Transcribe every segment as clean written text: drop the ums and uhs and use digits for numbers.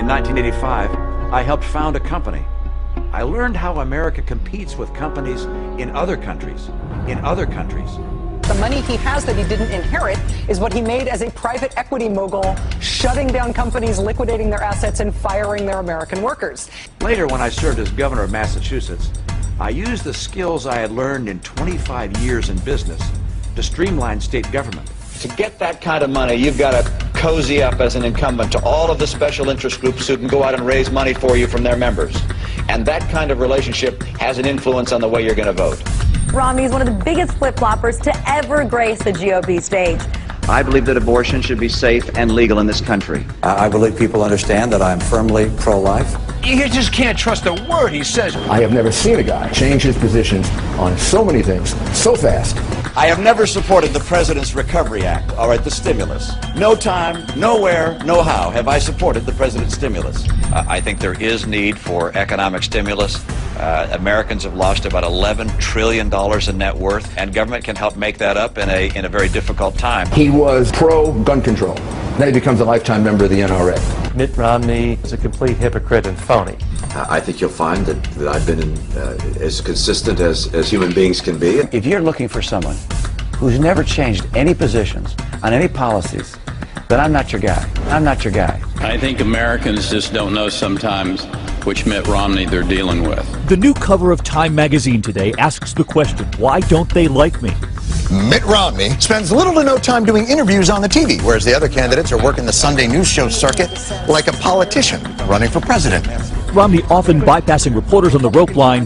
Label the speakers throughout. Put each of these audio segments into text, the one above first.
Speaker 1: In 1985, I helped found a company. I learned how America competes with companies in other countries.
Speaker 2: The money he has that he didn't inherit is what he made as a private equity mogul, shutting down companies, liquidating their assets, and firing their American workers.
Speaker 1: Later, when I served as governor of Massachusetts, I used the skills I had learned in 25 years in business to streamline state government.
Speaker 3: To get that kind of money, you've got to cozy up as an incumbent to all of the special interest groups who can go out and raise money for you from their members. And that kind of relationship has an influence on the way you're going to vote.
Speaker 4: Romney is one of the biggest flip-floppers to ever grace the GOP stage.
Speaker 3: I believe that abortion should be safe and legal in this country.
Speaker 5: I believe people understand that I'm firmly pro-life.
Speaker 6: You just can't trust a word he says.
Speaker 7: I have never seen a guy change his positions on so many things so fast.
Speaker 8: I have never supported the President's Recovery Act, all right, the stimulus. No time, nowhere, no how have I supported the President's stimulus.
Speaker 3: I think there is need for economic stimulus. Americans have lost about $11 trillion in net worth, and government can help make that up in a very difficult time.
Speaker 7: He was pro-gun control. Then he becomes a lifetime member of the NRA.
Speaker 9: Mitt Romney is a complete hypocrite and phony.
Speaker 5: I think you'll find that I've been as consistent as human beings can be.
Speaker 1: If you're looking for someone who's never changed any positions on any policies, then I'm not your guy. I'm not your guy.
Speaker 10: I think Americans just don't know sometimes which Mitt Romney they're dealing with.
Speaker 11: The new cover of Time magazine today asks the question, why don't they like me?
Speaker 6: Mitt Romney spends little to no time doing interviews on the TV, whereas the other candidates are working the Sunday news show circuit like a politician running for president.
Speaker 11: Romney often bypassing reporters on the rope line.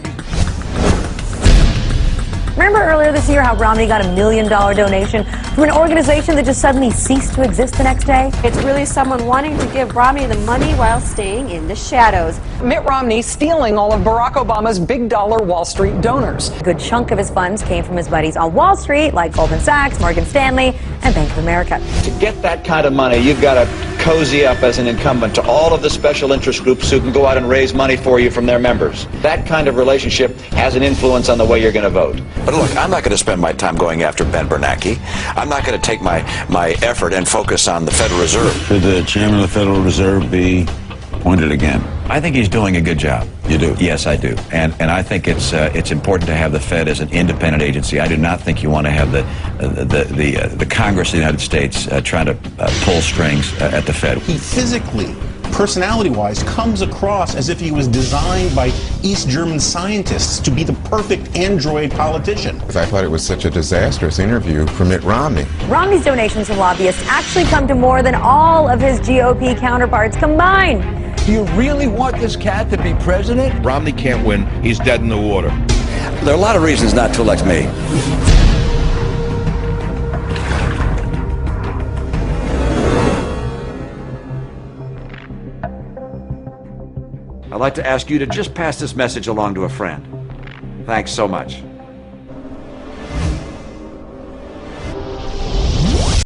Speaker 4: Remember earlier this year how Romney got $1 million donation from an organization that just suddenly ceased to exist the next day?
Speaker 12: It's really someone wanting to give Romney the money while staying in the shadows.
Speaker 2: Mitt Romney stealing all of Barack Obama's big dollar Wall Street donors.
Speaker 4: A good chunk of his funds came from his buddies on Wall Street, like Goldman Sachs, Morgan Stanley, and Bank of America.
Speaker 3: To get that kind of money, you've got to cozy up as an incumbent to all of the special interest groups who can go out and raise money for you from their members. That kind of relationship has an influence on the way you're going to vote.
Speaker 8: But look, I'm not going to spend my time going after Ben Bernanke. I'm not going to take my effort and focus on the Federal Reserve.
Speaker 13: Should the chairman of the Federal Reserve be appointed again?
Speaker 1: I think he's doing a good job.
Speaker 13: You do?
Speaker 1: Yes, I do. And I think it's important to have the Fed as an independent agency. I do not think you want to have the Congress of the United States trying to pull strings at the Fed.
Speaker 14: He physically, personality-wise, comes across as if he was designed by East German scientists to be the perfect android politician.
Speaker 15: I thought it was such a disastrous interview for Mitt Romney.
Speaker 4: Romney's donations from lobbyists actually come to more than all of his GOP counterparts combined.
Speaker 6: Do you really want this cat to be president?
Speaker 13: Romney can't win. He's dead in the water.
Speaker 8: There are a lot of reasons not to elect me.
Speaker 1: I'd like to ask you to just pass this message along to a friend. Thanks so much.